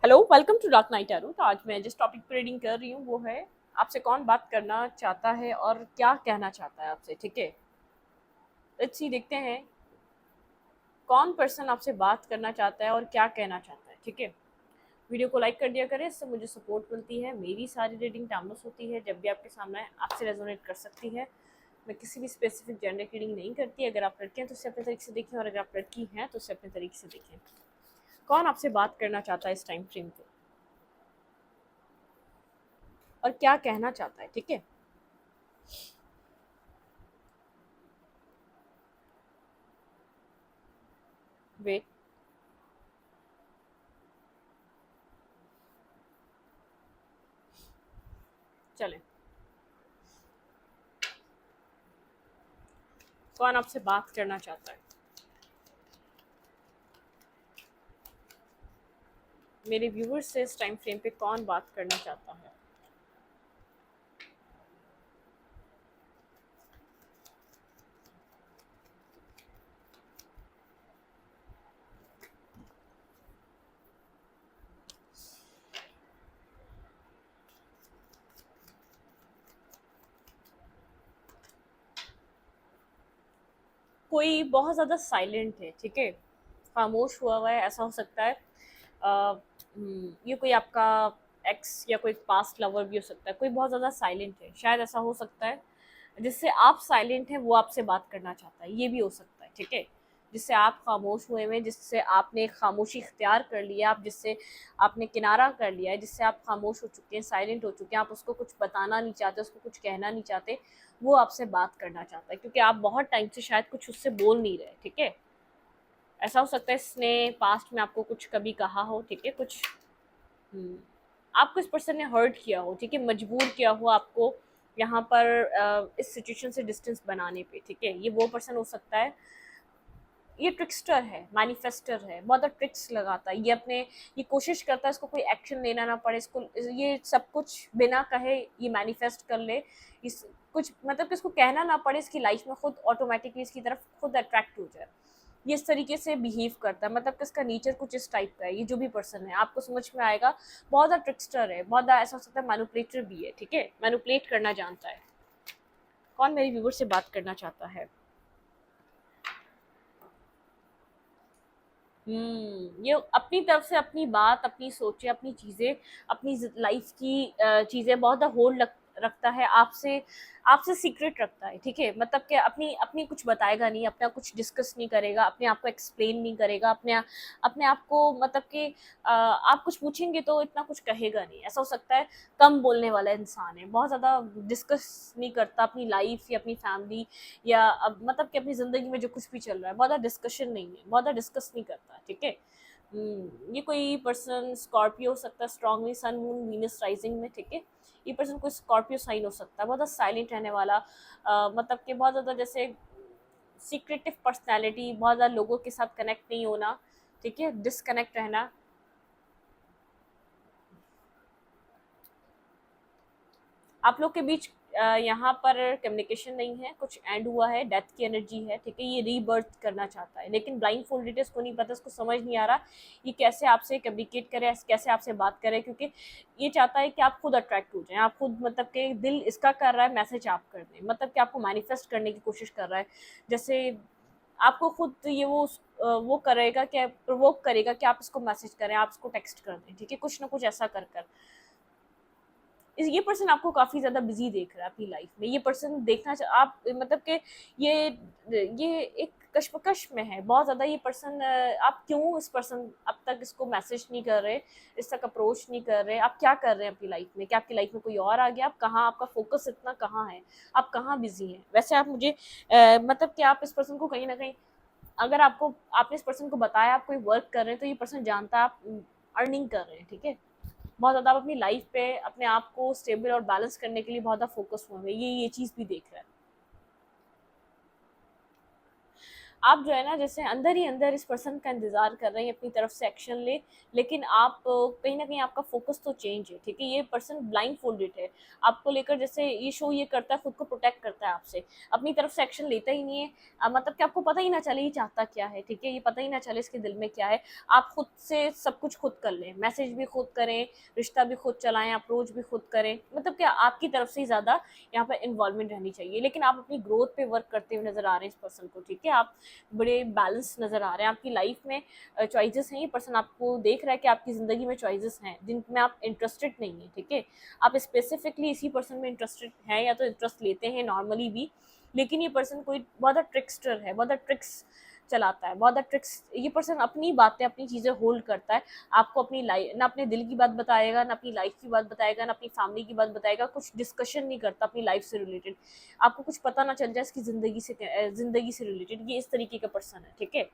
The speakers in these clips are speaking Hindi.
Hello, welcome to dark knight arrow. तो आज मैं जिस टॉपिक पर रीडिंग कर रही हूँ वो है आपसे कौन बात करना चाहता है और क्या कहना चाहता है आपसे। ठीक है, लेट्स सी, देखते हैं कौन पर्सन आपसे बात करना चाहता है और क्या कहना चाहता है। ठीक है, वीडियो को लाइक कर दिया करें, इससे मुझे सपोर्ट मिलती है। मेरी सारी रीडिंग टाइमलेस होती है, जब भी आपके सामने आए आपसे रेजोनेट कर सकती है। मैं किसी भी स्पेसिफिक जेंडर की रीडिंग नहीं करती। अगर आप लड़के हैं तो उससे अपने तरीके से देखें, और अगर आप लड़की हैं तो उससे अपने तरीके से देखें। कौन आपसे बात करना चाहता है इस टाइम फ्रेम पे और क्या कहना चाहता है। ठीक है, वेट, चलें। कौन आपसे बात करना चाहता है? मेरे व्यूवर्स से इस टाइम फ्रेम पे कौन बात करना चाहता है? कोई बहुत ज़्यादा साइलेंट है। ठीक है, खामोश हुआ हुआ है, ऐसा हो सकता है। ये कोई आपका एक्स या कोई पास्ट लवर भी हो सकता है। कोई बहुत ज़्यादा साइलेंट है, शायद ऐसा हो सकता है। जिससे आप साइलेंट हैं वो आपसे बात करना चाहता है, ये भी हो सकता है। ठीक है, जिससे आप खामोश हुए हुए, जिससे आपने खामोशी इख्तियार कर लिया, आप जिससे आपने किनारा कर लिया है, जिससे आप खामोश हो चुके हैं, साइलेंट हो चुके हैं, आप उसको कुछ बताना नहीं चाहते, उसको कुछ कहना नहीं चाहते, वो आपसे बात करना चाहता है। क्योंकि आप बहुत टाइम से शायद कुछ उससे बोल नहीं रहे। ठीक है, ऐसा हो सकता है इसने पास्ट में आपको कुछ कभी कहा हो। ठीक है, कुछ हम्म, आपको इस पर्सन ने हर्ट किया हो। ठीक है, मजबूर किया हो आपको यहाँ पर इस सिचुएशन से डिस्टेंस बनाने पे। ठीक है, ये वो पर्सन हो सकता है। ये ट्रिक्स्टर है, मैनिफेस्टर है, बहुत ट्रिक्स लगाता है। ये कोशिश करता है इसको कोई एक्शन लेना ना पड़े, इसको ये सब कुछ बिना कहे ये मैनिफेस्ट कर ले। इस कुछ मतलब कि इसको कहना ना पड़े, इसकी लाइफ में खुद ऑटोमेटिकली इसकी तरफ खुद अट्रैक्ट हो जाए। ये इस तरीके से बिहेव करता है, मतलब कि इसका नेचर कुछ इस टाइप का है। ये जो भी पर्सन है आपको समझ में आएगा, बहुत ज़्यादा ट्रिक्स्टर है, बहुत ज़्यादा ऐसा हो सकता है मैनिपुलेटर भी है। ठीक है, मैनिपुलेट करना जानता है। कौन मेरी व्यूवर से बात करना चाहता है? ये अपनी तरफ से अपनी बात, अपनी सोचें, अपनी चीज़ें, अपनी लाइफ की चीज़ें बहुत होल्ड रखता है आपसे, आपसे सीक्रेट रखता है। ठीक है, मतलब कि अपनी अपनी कुछ बताएगा नहीं, अपना कुछ डिस्कस नहीं करेगा, अपने आप को एक्सप्लेन नहीं करेगा, अपने आप को मतलब कि आप कुछ पूछेंगे तो इतना कुछ कहेगा नहीं। ऐसा हो सकता है कम बोलने वाला इंसान है, बहुत ज़्यादा डिस्कस नहीं करता अपनी लाइफ या अपनी फैमिली या अब मतलब कि अपनी ज़िंदगी में जो कुछ भी चल रहा है, बहुत ज़्यादा डिस्कशन नहीं है, बहुत ज़्यादा डिस्कस नहीं करता। ठीक है, ये कोई पर्सन स्कॉर्पियो हो सकता है, strongly sun moon Venus rising में। ठीक है, ये पर्सन कोई स्कॉर्पियो साइन हो सकता है, बहुत ज़्यादा साइलेंट रहने वाला, मतलब कि बहुत ज़्यादा जैसे सीक्रेटिव पर्सनैलिटी, बहुत ज़्यादा लोगों के साथ कनेक्ट नहीं होना। ठीक है, डिसकनेक्ट रहना। आप लोग के बीच यहाँ पर कम्युनिकेशन नहीं है, कुछ एंड हुआ है, डेथ की एनर्जी है। ठीक है, ये रीबर्थ करना चाहता है, लेकिन ब्लाइंड फोल्डेड है, इसको नहीं पता, इसको समझ नहीं आ रहा ये कैसे आपसे कम्युनिकेट करे, कैसे आपसे बात करे। क्योंकि ये चाहता है कि आप खुद अट्रैक्ट हो जाएं, आप खुद मतलब कि दिल इसका कर रहा है मैसेज आप कर दें, मतलब कि आपको मैनिफेस्ट करने की कोशिश कर रहा है। जैसे आपको खुद ये वो करेगा, क्या प्रोवोक करेगा कि आप इसको मैसेज करें, आप इसको टेक्स्ट कर दें। ठीक है, कुछ ना कुछ ऐसा कर कर ये पर्सन आपको काफ़ी ज़्यादा बिजी देख रहा है अपनी लाइफ में। ये पर्सन आप मतलब कि ये एक कश्मकश में है बहुत ज़्यादा। ये पर्सन आप क्यों इस पर्सन अब तक इसको मैसेज नहीं कर रहे, इस तक अप्रोच नहीं कर रहे, आप क्या कर रहे हैं अपनी लाइफ में? क्या आपकी लाइफ में कोई और आ गया? आप कहाँ, आपका फोकस इतना कहाँ है, आप कहाँ बिजी हैं? वैसे आप मुझे मतलब कि आप इस पर्सन को कहीं ना कहीं, अगर आपने इस पर्सन को बताया आप कोई वर्क कर रहे हैं, तो ये पर्सन जानता है आप अर्निंग कर रहे हैं। ठीक है, बहुत ज़्यादा आप अपनी लाइफ पे अपने आप को स्टेबल और बैलेंस करने के लिए बहुत ज़्यादा फोकस हुए हैं, ये चीज़ भी देख रहा है। आप जो है ना जैसे अंदर ही अंदर इस पर्सन का इंतजार कर रहे हैं अपनी तरफ से एक्शन ले, लेकिन आप कहीं ना कहीं आपका फोकस तो चेंज है, ठीक है। ये पर्सन ब्लाइंड फोल्डेड है आपको लेकर, जैसे ये शो ये करता है, खुद को प्रोटेक्ट करता है आपसे, अपनी तरफ से एक्शन लेता ही नहीं है। मतलब कि आपको पता ही ना चले ये चाहता क्या है, ठीक है, ये पता ही ना चले इसके दिल में क्या है। आप खुद से सब कुछ खुद कर लें, मैसेज भी खुद करें, रिश्ता भी खुद चलाएं, अप्रोच भी खुद करें, मतलब क्या आपकी तरफ से ही ज़्यादा यहाँ पर इन्वॉल्वमेंट रहनी चाहिए। लेकिन आप अपनी ग्रोथ पे वर्क करते हुए नजर आ रहे हैं इस पर्सन को, ठीक है। आप बड़े बैलेंस नजर आ रहे हैं, आपकी लाइफ में चॉइसेस हैं, ये पर्सन आपको देख रहा है कि आपकी ज़िंदगी में चॉइसेस हैं जिनमें आप इंटरेस्टेड नहीं है, ठीक है। आप स्पेसिफिकली इसी पर्सन में इंटरेस्टेड हैं या तो इंटरेस्ट लेते हैं नॉर्मली भी, लेकिन ये पर्सन कोई बहुत ट्रिक्स्टर है, बहुत ट्रिक्स चलाता है, बहुत ट्रिक्स। ये पर्सन अपनी बातें अपनी चीज़ें होल्ड करता है, आपको अपनी लाइफ ना अपने दिल की बात बताएगा, ना अपनी लाइफ की बात बताएगा, ना अपनी फैमिली की बात बताएगा, कुछ डिस्कशन नहीं करता अपनी लाइफ से रिलेटेड, आपको कुछ पता ना चल जाए इसकी ज़िंदगी से रिलेटेड। ये इस तरीके का पर्सन है, ठीक है।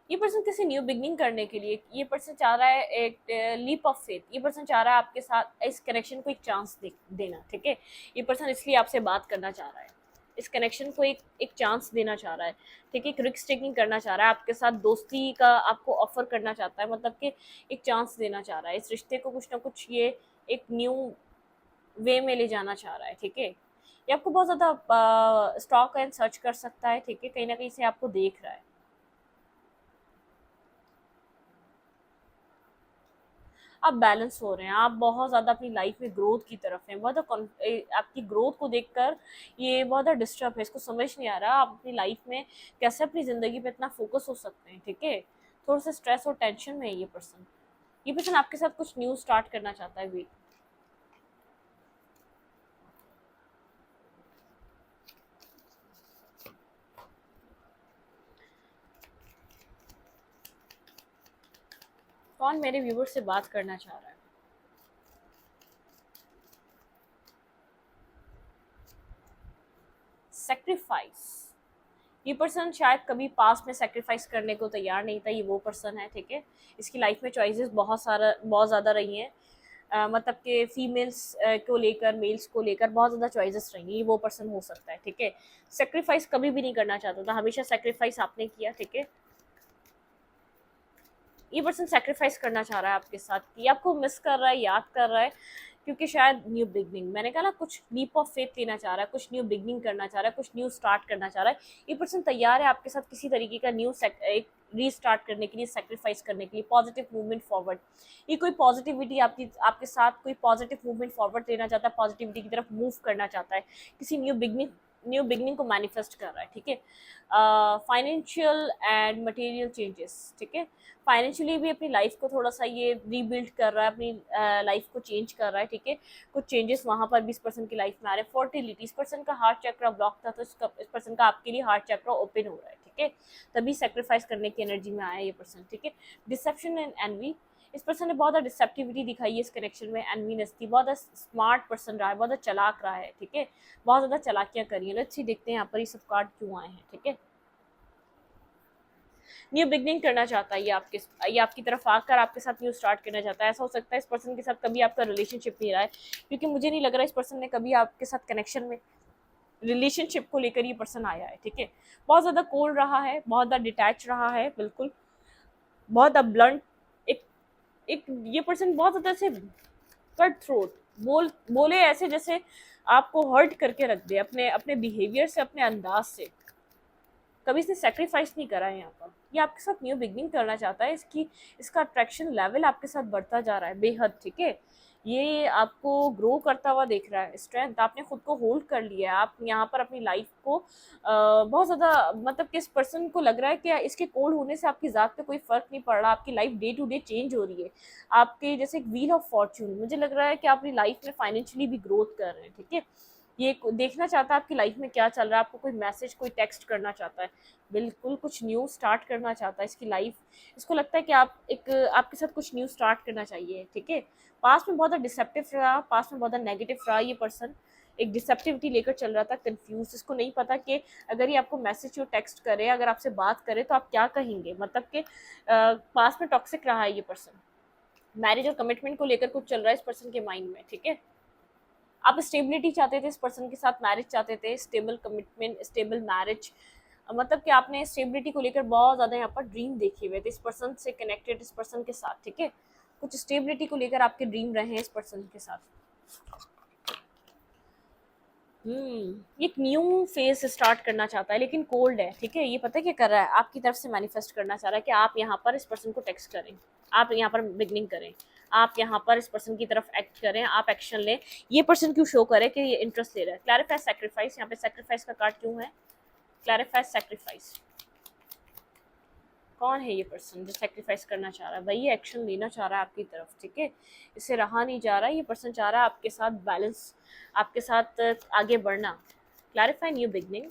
ये पर्सन किसी न्यू बिगनिंग करने के लिए, ये पर्सन चाह रहा है एक लीप ऑफ फेथ, ये पर्सन चाह रहा है आपके साथ इस कनेक्शन को एक चांस देना, ठीक है। ये पर्सन इसलिए आपसे बात करना चाह रहा है, इस कनेक्शन को एक चांस देना चाह रहा है, ठीक है। एक रिस्क टेकिंग करना चाह रहा है आपके साथ, दोस्ती का आपको ऑफर करना चाहता है, मतलब कि एक चांस देना चाह रहा है इस रिश्ते को, कुछ ना कुछ ये एक न्यू वे में ले जाना चाह रहा है, ठीक है। ये आपको बहुत ज़्यादा स्टॉक एंड सर्च कर सकता है, ठीक है, कहीं ना कहीं से आपको देख रहा है। आप बैलेंस हो रहे हैं, आप बहुत ज़्यादा अपनी लाइफ में ग्रोथ की तरफ हैं, आपकी ग्रोथ को देखकर ये बहुत ज़्यादा डिस्टर्ब है, इसको समझ नहीं आ रहा आप अपनी लाइफ में कैसे अपनी ज़िंदगी पे इतना फोकस हो सकते हैं, ठीक है। थोड़ा सा स्ट्रेस और टेंशन में है ये पर्सन आपके साथ कुछ न्यू स्टार्ट करना चाहता है। वेट, कौन मेरे व्यूवर से बात करना चाह रहा है? सेक्रीफाइस, ये पर्सन शायद कभी पास्ट में सेक्रीफाइस करने को तैयार नहीं था, ये वो पर्सन है, ठीक है। इसकी लाइफ में चॉइसेस बहुत ज़्यादा रही हैं, मतलब कि फीमेल्स को लेकर, मेल्स को लेकर बहुत ज़्यादा चॉइसेस रही हैं, ये वो पर्सन हो सकता है, ठीक है। सेक्रीफाइस कभी भी नहीं करना चाहता था, हमेशा सेक्रीफाइस आपने किया, ठीक है। ये पर्सन सेक्रीफाइस करना चाह रहा है आपके साथ, कि आपको मिस कर रहा है, याद कर रहा है, क्योंकि शायद न्यू बिगनिंग, मैंने कहा ना, कुछ लीप ऑफ फेथ लेना चाह रहा है, कुछ न्यू बिगनिंग करना चाह रहा है, कुछ न्यू स्टार्ट करना चाह रहा है। ये पर्सन तैयार है आपके साथ किसी तरीके का एक रीस्टार्ट करने के लिए, सेक्रीफाइस करने के लिए, पॉजिटिव मूवमेंट फॉरवर्ड। ये कोई पॉजिटिविटी आपके साथ कोई पॉजिटिव मूवमेंट फॉरवर्ड लेना चाहता है, पॉजिटिविटी की तरफ मूव करना चाहता है, किसी न्यू बिगनिंग को मैनिफेस्ट कर रहा है, ठीक है। फाइनेंशियल एंड मटेरियल चेंजेस, ठीक है। फाइनेंशियली भी अपनी लाइफ को थोड़ा सा ये रीबिल्ड कर रहा है, अपनी लाइफ को चेंज कर रहा है, ठीक है। कुछ चेंजेस वहाँ पर भी इस पर्सन की लाइफ में आ रहे हैं। फर्टिलिटी, इस पर्सन का हार्ट चक्र ब्लॉक था, तो इस पर्सन का आपके लिए हार्ट चक्र ओपन हो रहा है, ठीक है। तभी सेक्रीफाइस करने की एनर्जी में आया ये पर्सन, ठीक है। डिसेप्शन एंड एनवी, इस पर्सन ने बहुत ज़्यादा डिसेप्टिविटी दिखाई है इस कनेक्शन में, एनवीनेस थी, बहुत ज़्यादा स्मार्ट पर्सन रहा है, बहुत ज़्यादा चालाक रहा है, ठीक है। बहुत ज़्यादा चालाकियाँ करी हैं। लेट्स सी, देखते हैं यहाँ पर ये सब कार्ड क्यों आए हैं, ठीक है। न्यू बिगनिंग करना चाहता है ये आपकी तरफ आकर आपके साथ न्यू स्टार्ट करना चाहता है। ऐसा हो सकता है इस पर्सन के साथ कभी आपका रिलेशनशिप नहीं रहा है, क्योंकि मुझे नहीं लग रहा इस पर्सन ने कभी आपके साथ कनेक्शन में, रिलेशनशिप को लेकर ये पर्सन आया है, ठीक है। बहुत ज़्यादा कोल्ड रहा है, बहुत ज़्यादा डिटैच रहा है, बिल्कुल बहुत ज़्यादा ब्लंट, एक एक ये पर्सन बहुत ज़्यादा से कट थ्रोट, बोले ऐसे जैसे आपको हर्ट करके रख दे, अपने अपने बिहेवियर से, अपने अंदाज से। कभी इसने सेक्रीफाइस नहीं करा है यहाँ पर। ये आपके साथ न्यू बिगनिंग करना चाहता है, इसका अट्रैक्शन लेवल आपके साथ बढ़ता जा रहा है बेहद, ठीक है। ये आपको ग्रो करता हुआ देख रहा है, स्ट्रेंथ आपने खुद को होल्ड कर लिया है। आप यहाँ पर अपनी लाइफ को बहुत ज़्यादा, मतलब कि इस पर्सन को लग रहा है कि इसके कोल्ड होने से आपकी ज़ात पे कोई फ़र्क नहीं पड़ रहा, आपकी life day to day change हो रही है। आपके जैसे एक व्हील ऑफ फॉर्च्यून, मुझे लग रहा है कि आप अपनी लाइफ में फाइनेंशियली भी ग्रोथ कर रहे हैं, ठीक है। ये देखना चाहता है आपकी लाइफ में क्या चल रहा है, आपको कोई मैसेज, कोई टेक्स्ट करना चाहता है, बिल्कुल कुछ न्यू स्टार्ट करना चाहता है। इसकी लाइफ, इसको लगता है कि आपके साथ कुछ न्यू स्टार्ट करना चाहिए, ठीक है। पास्ट में बहुत डिसेप्टिव रहा, पास्ट में बहुत नेगेटिव रहा ये पर्सन, एक डिसेप्टिविटी लेकर चल रहा था, कंफ्यूज, इसको नहीं पता कि अगर ये आपको मैसेज या टेक्स्ट करे, अगर आपसे बात करे तो आप क्या कहेंगे, मतलब कि पास्ट में टॉक्सिक रहा है ये पर्सन, मैरिज और कमिटमेंट को लेकर कुछ चल रहा है इस पर्सन के माइंड में, ठीक है। आप स्टेबिलिटी चाहते थे इस पर्सन के साथ, मैरिज चाहते थे, स्टेबल कमिटमेंट, स्टेबल मैरिज, मतलब कि आपने स्टेबिलिटी को लेकर बहुत ज़्यादा यहाँ पर ड्रीम देखे हुए थे इस पर्सन से कनेक्टेड, इस पर्सन के साथ, ठीक है। कुछ स्टेबिलिटी को लेकर आपके ड्रीम रहे हैं इस पर्सन के साथ। एक न्यू फेज स्टार्ट करना चाहता है लेकिन कोल्ड है, ठीक है। ये पता है क्या कर रहा है, आपकी तरफ से मैनिफेस्ट करना चाह रहा है कि आप यहाँ पर इस पर्सन को टेक्स्ट करें, आप यहाँ पर बिगनिंग करें, आप यहाँ पर इस पर्सन की तरफ एक्ट करें, आप एक्शन लें। ये पर्सन क्यों शो करे कि ये इंटरेस्ट ले रहा है। क्लैरिफाई सैक्रिफाइस, यहाँ पे सैक्रिफाइस का कार्ड क्यों है, क्लैरिफाई सैक्रिफाइस। कौन है ये पर्सन जो सेक्रीफाइस करना चाह रहा है, भाई ये एक्शन लेना चाह रहा है आपकी तरफ, ठीक है। इससे रहा नहीं जा रहा, ये पर्सन चाह रहा है आपके साथ बैलेंस, आपके साथ आगे बढ़ना। क्लैरिफाई न्यू बिगनिंग,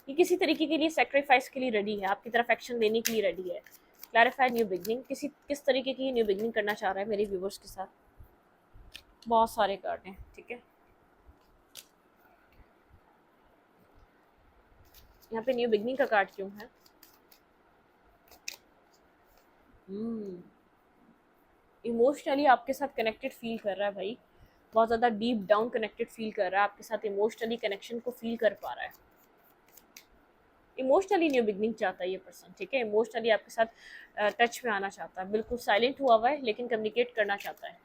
ये किसी तरीके के लिए सेक्रीफाइस के लिए रेडी है, आपकी तरफ एक्शन लेने के लिए रेडी है। क्लैरिफाई न्यू बिगनिंग, किस तरीके की न्यू बिगनिंग करना चाह रहा है मेरे व्यूवर्स के साथ। बहुत सारे कार्ड हैं, ठीक है। यहाँ पे न्यू बिगनिंग का कार्ड क्यों है। इमोशनली आपके साथ कनेक्टेड फील कर रहा है भाई, बहुत ज़्यादा डीप डाउन कनेक्टेड फील कर रहा है आपके साथ, इमोशनली कनेक्शन को फील कर पा रहा है। इमोशनली न्यू बिगनिंग चाहता है ये पर्सन, ठीक है। इमोशनली आपके साथ टच में आना चाहता है, बिल्कुल साइलेंट हुआ हुआ है लेकिन कम्युनिकेट करना चाहता है।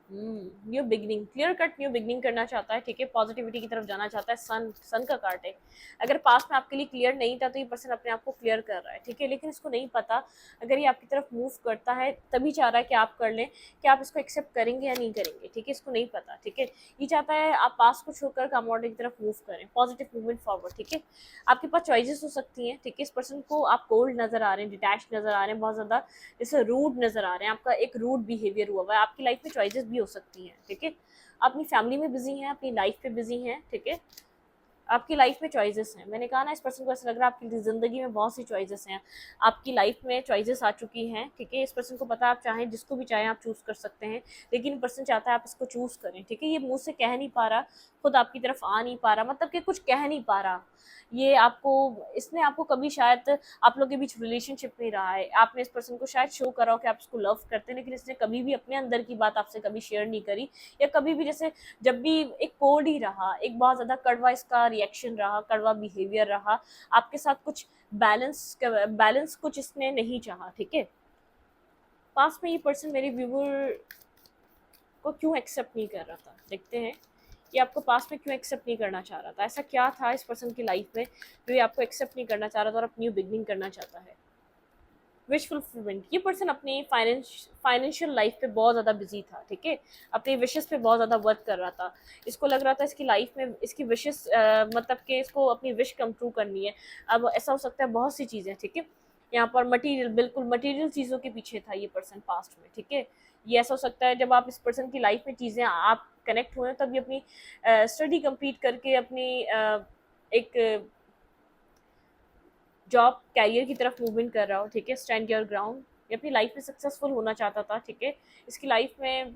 New beginning, clear cut new beginning करना चाहता है, ठीक है। पॉजिटिविटी की तरफ जाना चाहता है। सन का कार्ड है। अगर पास्ट में आपके लिए क्लियर नहीं था तो ये पर्सन अपने आप को क्लियर कर रहा है, ठीक है। लेकिन इसको नहीं पता, अगर ये आपकी तरफ मूव करता है तभी चाह रहा है कि आप कर लें, कि आप इसको एक्सेप्ट करेंगे या नहीं करेंगे, ठीक है। इसको नहीं पता, ठीक है। ये चाहता है आप पास्ट को छोड़कर कमोडिटी की तरफ मूव करें, पॉजिटिव मूवमेंट फॉरवर्ड, ठीक है। आपके पास चॉइसेस हो सकती हैं, ठीक है। इस पर्सन को आप कोल्ड नजर आ रहे हैं, डिटैच नजर आ रहे हैं, बहुत ज़्यादा जैसे रूड नजर आ रहे हैं, आपका एक रूड बिहेवियर हुआ हुआ है। आपकी लाइफ में चॉइसेस भी हो सकती हैं, ठीक है। अपनी फैमिली में बिजी हैं, अपनी लाइफ पे बिजी हैं, ठीक है। आपकी लाइफ में चॉइसेस हैं, मैंने कहा ना, इस पर्सन को ऐसा लग रहा है आपकी ज़िंदगी में बहुत सी चॉइसेस हैं, आपकी लाइफ में चॉइसेस आ चुकी हैं, ठीक है। इस पर्सन को पता है आप चाहें जिसको भी चाहें आप चूज़ कर सकते हैं, लेकिन पर्सन चाहता है आप इसको चूज़ करें, ठीक है। ये मुंह से कह नहीं पा रहा, खुद आपकी तरफ आ नहीं पा रहा, मतलब कि कुछ कह नहीं पा रहा। ये आपको, इसने आपको कभी शायद आप लोग के बीच रिलेशनशिप नहीं रहा है, आपने इस पर्सन को शायद शो करा हो कि आप इसको लव करते हैं, लेकिन इसने कभी भी अपने अंदर की बात आपसे कभी शेयर नहीं करी, या कभी भी जैसे जब भी एक कोल्ड ही रहा, एक बहुत ज़्यादा कड़वा इसका रिएक्शन रहा, कड़वा बिहेवियर रहा आपके साथ। कुछ बैलेंस कुछ इसने नहीं चाहा, ठीक है। पास में ये पर्सन मेरे व्यूवर को क्यों एक्सेप्ट नहीं कर रहा था, देखते हैं ये आपको पास में क्यों एक्सेप्ट नहीं करना चाह रहा था। ऐसा क्या था इस पर्सन की लाइफ में जो ये आपको एक्सेप्ट नहीं करना चाह रहा था और न्यू बिगनिंग करना चाहता है। विश फुलफिलमेंट, ये पर्सन अपनी फाइनेंशियल लाइफ पे बहुत ज़्यादा बिजी था, ठीक है। अपनी विशेस पे बहुत ज़्यादा वर्क कर रहा था। इसको लग रहा था इसकी लाइफ में इसकी विशेस मतलब कि इसको अपनी विश कम ट्रू करनी है। अब ऐसा हो सकता है बहुत सी चीज़ें, ठीक है। यहाँ पर मटीरियल, बिल्कुल मटीरियल चीज़ों के पीछे था ये पर्सन पास्ट में, ठीक है। ये ऐसा हो सकता है जब आप इस पर्सन की लाइफ में चीज़ें आप कनेक्ट हुए तब ये अपनी स्टडी कंप्लीट करके अपनी एक जॉब कैरियर की तरफ मूवमेंट कर रहा हो, ठीक है। स्टैंड योर ग्राउंड, ये अपनी लाइफ में सक्सेसफुल होना चाहता था, ठीक है। इसकी लाइफ में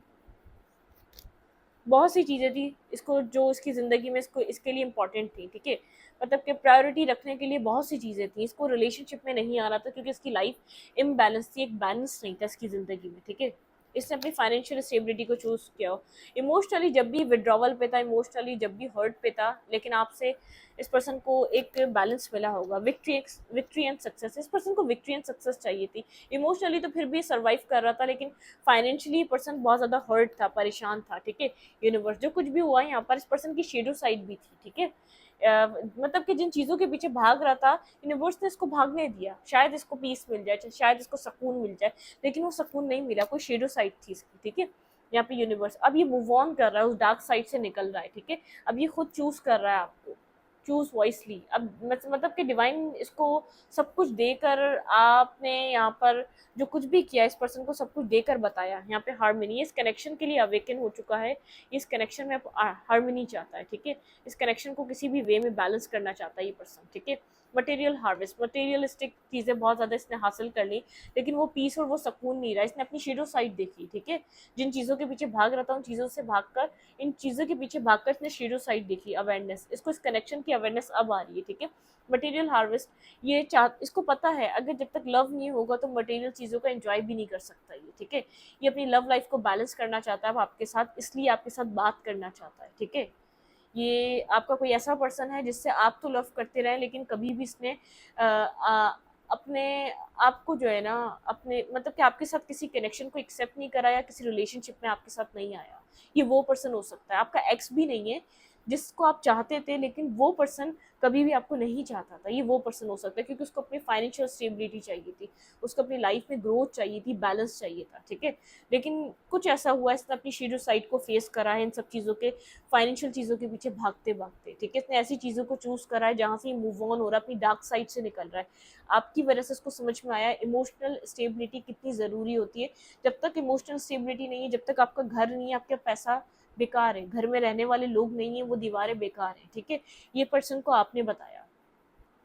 बहुत सी चीज़ें थी इसको जो इसकी ज़िंदगी में इसको इसके लिए इम्पोर्टेंट थी, ठीक है। मतलब कि प्रायोरिटी रखने के लिए बहुत सी चीज़ें थी। इसको रिलेशनशिप में नहीं आ रहा था क्योंकि इसकी लाइफ इम्बैलेंस थी, एक बैलेंस नहीं था इसकी ज़िंदगी में, ठीक है। इसने अपनी फाइनेंशियल स्टेबिलिटी को चूज़ किया हो। इमोशनली जब भी विड्रॉवल पे था, इमोशनली जब भी हर्ट पे था, लेकिन आपसे इस पर्सन को एक बैलेंस मिला होगा, विक्ट्री एंड सक्सेस। इस पर्सन को विक्ट्री एंड सक्सेस चाहिए थी। इमोशनली तो फिर भी सर्वाइव कर रहा था, लेकिन फाइनेंशियली पर्सन बहुत ज़्यादा हर्ट था, परेशान था, ठीक है। यूनिवर्स जो कुछ भी हुआ यहाँ पर, इस पर्सन की शेडो साइड भी थी, ठीक है। मतलब कि जिन चीज़ों के पीछे भाग रहा था, यूनिवर्स ने इसको भागने दिया, शायद इसको पीस मिल जाए, शायद इसको सुकून मिल जाए, लेकिन वो सुकून नहीं मिला, कोई शेडो साइड थी इसकी, ठीक है। यहाँ पे यूनिवर्स अब ये मूव ऑन कर रहा है, उस डार्क साइड से निकल रहा है, ठीक है। अब ये खुद चूज कर रहा है आपको, चूज वॉइसली। अब मतलब कि डिवाइन इसको सब कुछ देकर, आपने यहाँ पर जो कुछ भी किया इस पर्सन को सब कुछ देकर बताया। यहाँ पे हार्मनी, इस कनेक्शन के लिए अवेकन हो चुका है, इस कनेक्शन में हार्मनी चाहता है, ठीक है। इस कनेक्शन को किसी भी वे में बैलेंस करना चाहता है ये पर्सन, ठीक है। मटेरियल हार्वेस्ट, मटेरियलिस्टिक चीज़ें बहुत ज़्यादा इसने हासिल कर ली, लेकिन वो पीस और वो सुकून नहीं रहा। इसने अपनी शेडो साइड देखी, ठीक है, जिन चीज़ों के पीछे भाग रहा था उन चीज़ों से भागकर, इन चीज़ों के पीछे भागकर इसने शेडो साइड देखी, अवेयरनेस, इसको इस कनेक्शन की अवेयरनेस अब आ रही है, ठीक है। मटेरियल हार्वेस्ट, ये इसको पता है अगर जब तक लव नहीं होगा तो मटेरियल चीज़ों का एंजॉय भी नहीं कर सकता ये, ठीक है। ये अपनी लव लाइफ को बैलेंस करना चाहता है अब आपके साथ, इसलिए आपके साथ बात करना चाहता है, ठीक है। ये आपका कोई ऐसा पर्सन है जिससे आप तो लव करते रहे, लेकिन कभी भी इसने अपने आप को जो है ना, अपने मतलब कि आपके साथ किसी कनेक्शन को एक्सेप्ट नहीं करा या किसी रिलेशनशिप में आपके साथ नहीं आया। ये वो पर्सन हो सकता है, आपका एक्स भी नहीं है जिसको आप चाहते थे, लेकिन वो पर्सन कभी भी आपको नहीं चाहता था। ये वो पर्सन हो सकता है क्योंकि उसको अपनी फाइनेंशियल स्टेबिलिटी चाहिए थी, उसको अपनी लाइफ में ग्रोथ चाहिए थी, बैलेंस चाहिए था, ठीक है। लेकिन कुछ ऐसा हुआ, इसने अपनी शेडो साइड को फेस करा है इन सब चीज़ों के, फाइनेंशियल चीज़ों के पीछे भागते भागते, ठीक है। इसने ऐसी चीज़ों को चूज करा है जहाँ से मूव ऑन हो रहा है, अपनी डार्क साइड से निकल रहा है। आपकी वजह से उसको समझ में आया इमोशनल स्टेबिलिटी कितनी ज़रूरी होती है। जब तक इमोशनल स्टेबिलिटी नहीं है, जब तक आपका घर नहीं है, आपका पैसा बेकार है, घर में रहने वाले लोग नहीं है, वो दीवारें बेकार हैं, ठीक है। ये पर्सन को आपने बताया,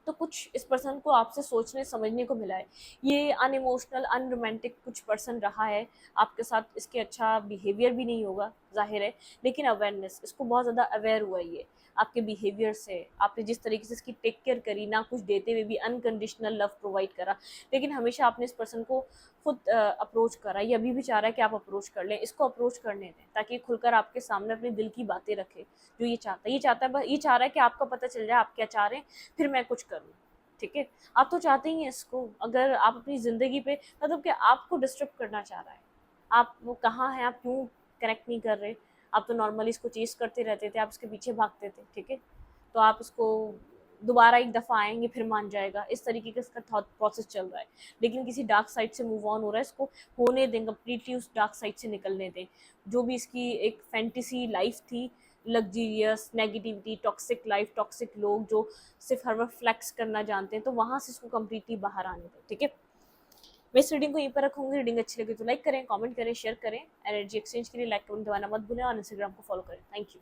तो कुछ इस पर्सन को आपसे सोचने समझने को मिला है। ये अनइमोशनल अनरोमांटिक कुछ पर्सन रहा है आपके साथ, इसके अच्छा बिहेवियर भी नहीं होगा जाहिर है, लेकिन अवेयरनेस, इसको बहुत ज़्यादा अवेयर हुआ ये आपके बिहेवियर से। आपने जिस तरीके से इसकी टेक केयर करी, ना कुछ देते हुए भी अनकंडीशनल लव प्रोवाइड करा, लेकिन हमेशा आपने इस पर्सन को खुद अप्रोच करा। ये अभी भी चाह रहा है कि आप अप्रोच कर लें, इसको अप्रोच करने दें ताकि खुलकर आपके सामने अपने दिल की बातें रखे जो ये चाहता है। ये चाहता है, ये चाह रहा है कि आपका पता चल जाए आप क्या चाह रहे हैं, फिर मैं कुछ करूँ, ठीक है। आप तो चाहते ही हैं इसको, अगर आप अपनी ज़िंदगी पे मतलब कि आपको डिस्टर्ब करना चाह रहा है, आप वो कहाँ हैं, आप क्यों कनेक्ट नहीं कर रहे। आप तो नॉर्मली इसको चेज़ करते रहते थे, आप इसके पीछे भागते थे, ठीक है। तो आप इसको दोबारा एक दफ़ा आएँगे फिर मान जाएगा, इस तरीके का इसका थॉट प्रोसेस चल रहा है। लेकिन किसी डार्क साइड से मूव ऑन हो रहा है, इसको होने दें, कंप्लीटली उस डार्क साइड से निकलने दें। जो भी इसकी एक फैंटेसी लाइफ थी, luxurious, negativity, toxic life, toxic लोग जो सिर्फ हर वक्त फ्लेक्स करना जानते हैं, तो वहाँ से इसको कम्प्लीटली बाहर आने दें, ठीक है। मैं इस रीडिंग को यहीं पर रखूँगी। रीडिंग अच्छी लगी तो लाइक करें, कमेंट करें, शेयर करें। एनर्जी एक्सचेंज के लिए लाइक कमेंट दबाना मत भूलें और इंस्टाग्राम को फॉलो करें। Thank you.